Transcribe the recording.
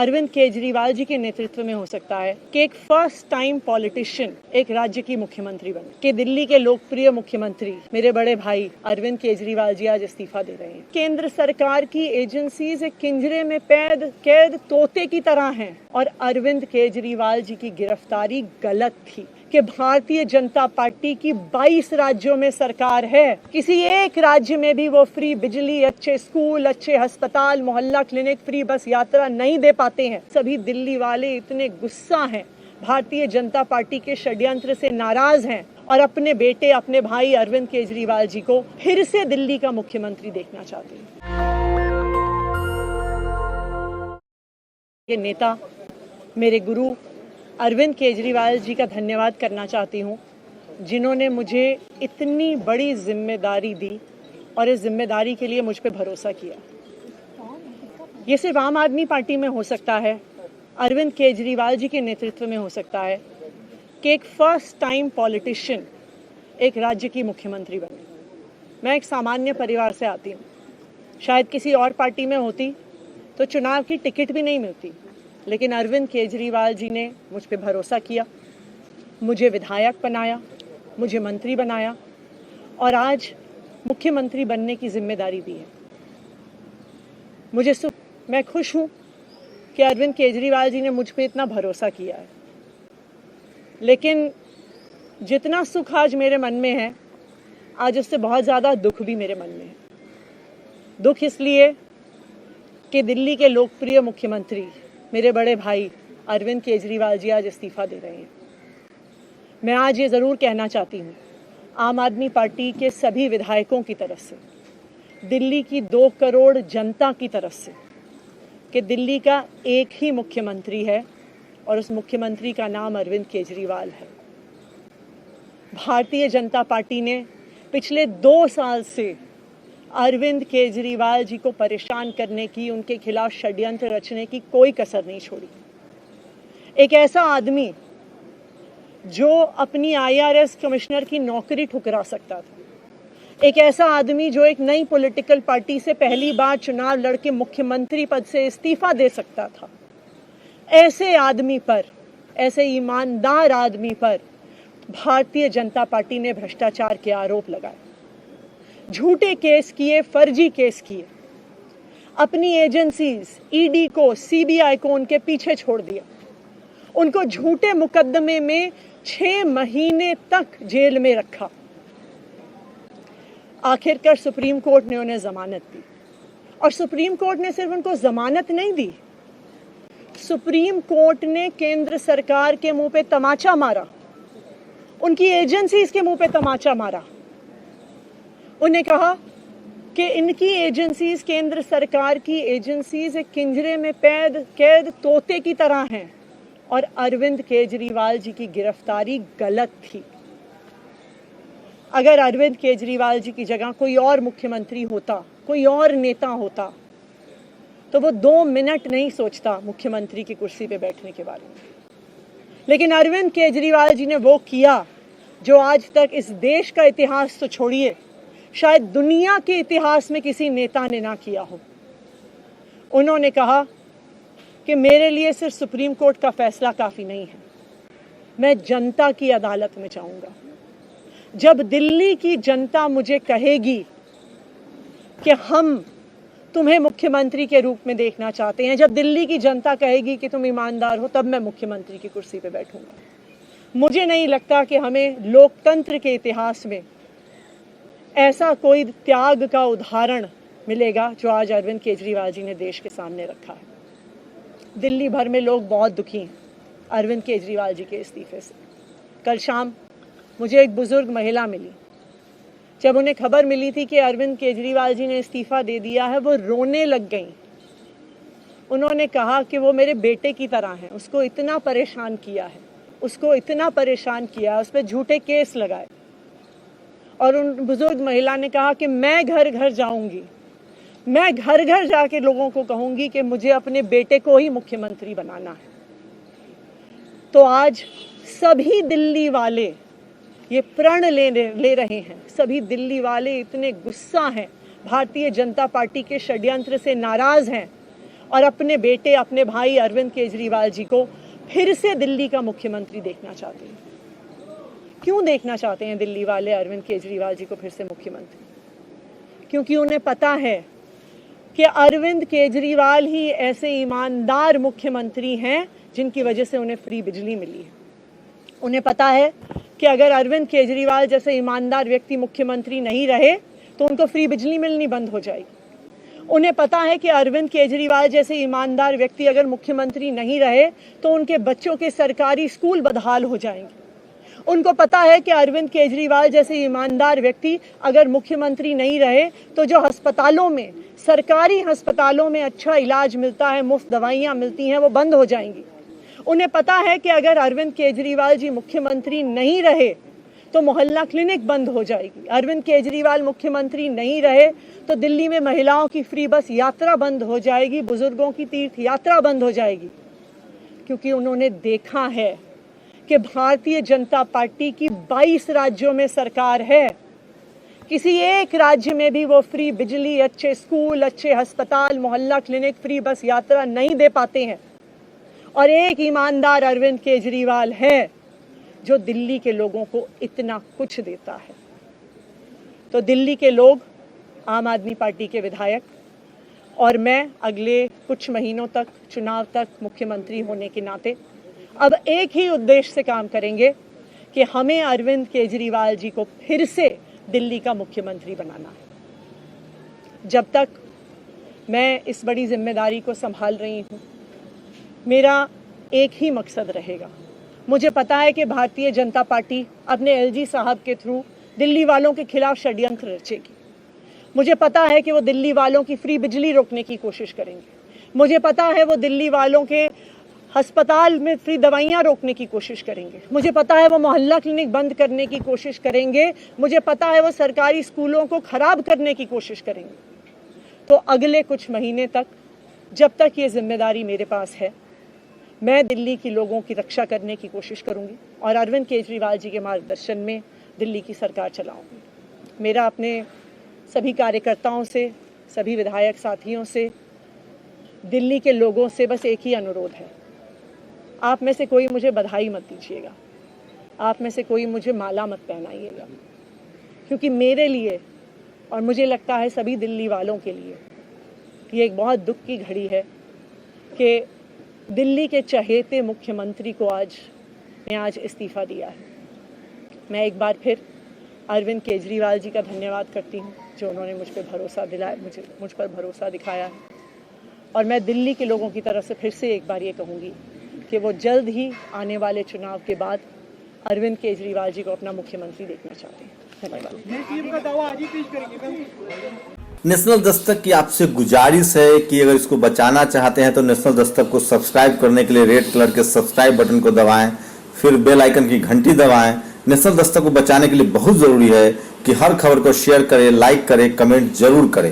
अरविंद केजरीवाल जी के नेतृत्व में हो सकता है कि एक फर्स्ट टाइम पॉलिटिशियन एक राज्य की मुख्यमंत्री बने, कि दिल्ली के लोकप्रिय मुख्यमंत्री मेरे बड़े भाई अरविंद केजरीवाल जी आज इस्तीफा दे रहे हैं। केंद्र सरकार की एजेंसीज एक पिंजरे में कैद तोते की तरह हैं और अरविंद केजरीवाल जी की गिरफ्तारी गलत थी कि भारतीय जनता पार्टी की 22 राज्यों में सरकार है, किसी एक राज्य में भी वो फ्री बिजली, अच्छे स्कूल, अच्छे अस्पताल, मोहल्ला क्लिनिक, फ्री बस यात्रा नहीं दे पाते हैं। सभी दिल्ली वाले इतने गुस्सा हैं, भारतीय जनता पार्टी के षड्यंत्र से नाराज हैं और अपने बेटे, अपने भाई अरविंद केजरीवाल जी को फिर से दिल्ली का मुख्यमंत्री देखना चाहते हैं। ये नेता, मेरे गुरु अरविंद केजरीवाल जी का धन्यवाद करना चाहती हूँ, जिन्होंने मुझे इतनी बड़ी जिम्मेदारी दी और इस जिम्मेदारी के लिए मुझ पे भरोसा किया। ये सिर्फ आम आदमी पार्टी में हो सकता है, अरविंद केजरीवाल जी के नेतृत्व में हो सकता है कि एक फर्स्ट टाइम पॉलिटिशियन एक राज्य की मुख्यमंत्री बने। मैं एक सामान्य परिवार से आती हूँ, शायद किसी और पार्टी में होती तो चुनाव की टिकट भी नहीं मिलती, लेकिन अरविंद केजरीवाल जी ने मुझ पे भरोसा किया, मुझे विधायक बनाया, मुझे मंत्री बनाया और आज मुख्यमंत्री बनने की जिम्मेदारी दी है। मैं खुश हूँ कि अरविंद केजरीवाल जी ने मुझ पे इतना भरोसा किया है, लेकिन जितना सुख आज मेरे मन में है, आज उससे बहुत ज़्यादा दुख भी मेरे मन में है। दुख इसलिए कि दिल्ली के लोकप्रिय मुख्यमंत्री मेरे बड़े भाई अरविंद केजरीवाल जी आज इस्तीफा दे रहे हैं। मैं आज ये ज़रूर कहना चाहती हूँ आम आदमी पार्टी के सभी विधायकों की तरफ से, दिल्ली की 2 करोड़ जनता की तरफ से, कि दिल्ली का एक ही मुख्यमंत्री है और उस मुख्यमंत्री का नाम अरविंद केजरीवाल है। भारतीय जनता पार्टी ने पिछले 2 साल से अरविंद केजरीवाल जी को परेशान करने की, उनके खिलाफ षड्यंत्र रचने की कोई कसर नहीं छोड़ी। एक ऐसा आदमी जो अपनी IRS कमिश्नर की नौकरी ठुकरा सकता था, एक ऐसा आदमी जो एक नई पॉलिटिकल पार्टी से पहली बार चुनाव लड़के मुख्यमंत्री पद से इस्तीफा दे सकता था, ऐसे आदमी पर, ऐसे ईमानदार आदमी पर भारतीय जनता पार्टी ने भ्रष्टाचार के आरोप लगाए, झूठे केस किए, फर्जी केस किए, अपनी एजेंसीज ED को, CBI को उनके पीछे छोड़ दिया, उनको झूठे मुकदमे में 6 महीने तक जेल में रखा। आखिरकार सुप्रीम कोर्ट ने उन्हें जमानत दी और सुप्रीम कोर्ट ने सिर्फ उनको जमानत नहीं दी, सुप्रीम कोर्ट ने केंद्र सरकार के मुंह पे तमाचा मारा, उनकी एजेंसीज के मुंह पे तमाचा मारा। उन्हें कहा कि इनकी एजेंसीज, केंद्र सरकार की एजेंसीज एक पिंजरे में कैद तोते की तरह हैं और अरविंद केजरीवाल जी की गिरफ्तारी गलत थी। अगर अरविंद केजरीवाल जी की जगह कोई और मुख्यमंत्री होता, कोई और नेता होता, तो वो 2 मिनट नहीं सोचता मुख्यमंत्री की कुर्सी पे बैठने के बारे में। लेकिन अरविंद केजरीवाल जी ने वो किया जो आज तक इस देश का इतिहास तो छोड़िए, शायद दुनिया के इतिहास में किसी नेता ने ना किया हो। उन्होंने कहा कि मेरे लिए सिर्फ सुप्रीम कोर्ट का फैसला काफ़ी नहीं है, मैं जनता की अदालत में जाऊंगा। जब दिल्ली की जनता मुझे कहेगी कि हम तुम्हें मुख्यमंत्री के रूप में देखना चाहते हैं, जब दिल्ली की जनता कहेगी कि तुम ईमानदार हो, तब मैं मुख्यमंत्री की कुर्सी पे बैठूंगा। मुझे नहीं लगता कि हमें लोकतंत्र के इतिहास में ऐसा कोई त्याग का उदाहरण मिलेगा जो आज अरविंद केजरीवाल जी ने देश के सामने रखा है। दिल्ली भर में लोग बहुत दुखी हैं अरविंद केजरीवाल जी के इस्तीफे से। कल शाम मुझे एक बुजुर्ग महिला मिली, जब उन्हें खबर मिली थी कि अरविंद केजरीवाल जी ने इस्तीफा दे दिया है, वो रोने लग गई। उन्होंने कहा कि वो मेरे बेटे की तरह हैं, उसको इतना परेशान किया है, उसको इतना परेशान किया, उस पर झूठे केस लगाए। और उन बुजुर्ग महिला ने कहा कि मैं घर घर जाऊंगी, मैं घर घर जाके लोगों को कहूंगी कि मुझे अपने बेटे को ही मुख्यमंत्री बनाना है। तो आज सभी दिल्ली वाले ये प्रण ले रहे हैं, सभी दिल्ली वाले इतने गुस्सा हैं, भारतीय जनता पार्टी के षड्यंत्र से नाराज हैं और अपने बेटे, अपने भाई अरविंद केजरीवाल जी को फिर से दिल्ली का मुख्यमंत्री देखना चाहते हैं। क्यों देखना चाहते हैं दिल्ली वाले अरविंद केजरीवाल जी को फिर से मुख्यमंत्री? क्योंकि उन्हें पता है कि अरविंद केजरीवाल ही ऐसे ईमानदार मुख्यमंत्री हैं जिनकी वजह से उन्हें फ्री बिजली मिली है। उन्हें पता है कि अगर अरविंद केजरीवाल जैसे ईमानदार व्यक्ति मुख्यमंत्री नहीं रहे तो उनको फ्री बिजली मिलनी बंद हो जाएगी। उन्हें पता है कि अरविंद केजरीवाल जैसे ईमानदार व्यक्ति अगर मुख्यमंत्री नहीं रहे तो उनके बच्चों के सरकारी स्कूल बदहाल हो जाएंगे। उनको पता है कि अरविंद केजरीवाल जैसे ईमानदार व्यक्ति अगर मुख्यमंत्री नहीं रहे तो जो अस्पतालों में, सरकारी अस्पतालों में अच्छा इलाज मिलता है, मुफ्त दवाइयाँ मिलती हैं, वो बंद हो जाएंगी। उन्हें पता है कि अगर अरविंद केजरीवाल जी मुख्यमंत्री नहीं रहे तो मोहल्ला क्लिनिक बंद हो जाएगी। अरविंद केजरीवाल मुख्यमंत्री नहीं रहे तो दिल्ली में महिलाओं की फ्री बस यात्रा बंद हो जाएगी, बुजुर्गों की तीर्थ यात्रा बंद हो जाएगी। क्योंकि उन्होंने देखा है कि भारतीय जनता पार्टी की 22 राज्यों में सरकार है, किसी एक राज्य में भी वो फ्री बिजली, अच्छे स्कूल, अच्छे अस्पताल, मोहल्ला क्लिनिक, फ्री बस यात्रा नहीं दे पाते हैं। और एक ईमानदार अरविंद केजरीवाल है जो दिल्ली के लोगों को इतना कुछ देता है। तो दिल्ली के लोग, आम आदमी पार्टी के विधायक और मैं अगले कुछ महीनों तक, चुनाव तक मुख्यमंत्री होने के नाते अब एक ही उद्देश्य से काम करेंगे कि हमें अरविंद केजरीवाल जी को फिर से दिल्ली का मुख्यमंत्री बनाना है। जब तक मैं इस बड़ी जिम्मेदारी को संभाल रही हूँ, मेरा एक ही मकसद रहेगा। मुझे पता है कि भारतीय जनता पार्टी अपने एलजी साहब के थ्रू दिल्ली वालों के खिलाफ षड्यंत्र रचेगी। मुझे पता है कि वो दिल्ली वालों की फ्री बिजली रोकने की कोशिश करेंगे। मुझे पता है वो दिल्ली वालों के अस्पताल में फ्री दवाइयाँ रोकने की कोशिश करेंगे। मुझे पता है वो मोहल्ला क्लिनिक बंद करने की कोशिश करेंगे। मुझे पता है वो सरकारी स्कूलों को खराब करने की कोशिश करेंगे। तो अगले कुछ महीने तक, जब तक ये जिम्मेदारी मेरे पास है, मैं दिल्ली के लोगों की रक्षा करने की कोशिश करूंगी और अरविंद केजरीवाल जी के मार्गदर्शन में दिल्ली की सरकार चलाऊंगी। मेरा अपने सभी कार्यकर्ताओं से, सभी विधायक साथियों से, दिल्ली के लोगों से बस एक ही अनुरोध है, आप में से कोई मुझे बधाई मत दीजिएगा, आप में से कोई मुझे माला मत पहनाइएगा, क्योंकि मेरे लिए और मुझे लगता है सभी दिल्ली वालों के लिए ये एक बहुत दुख की घड़ी है कि दिल्ली के चहेते मुख्यमंत्री को आज इस्तीफा दिया है। मैं एक बार फिर अरविंद केजरीवाल जी का धन्यवाद करती हूँ जो उन्होंने मुझ पर भरोसा दिलाया, मुझ पर भरोसा दिखाया है। और मैं दिल्ली के लोगों की तरफ से फिर से एक बार ये कहूँगी कि वो जल्द ही आने वाले चुनाव के बाद अरविंद केजरीवाल जी को अपना मुख्यमंत्री देखना चाहते हैं। नेशनल दस्तक की आपसे गुजारिश है कि अगर इसको बचाना चाहते हैं तो नेशनल दस्तक को सब्सक्राइब करने के लिए रेड कलर के सब्सक्राइब बटन को दबाएं, फिर बेल आइकन की घंटी दबाएं। नेशनल दस्तक को बचाने के लिए बहुत जरूरी है कि हर खबर को शेयर करें, लाइक करें, कमेंट जरूर करें।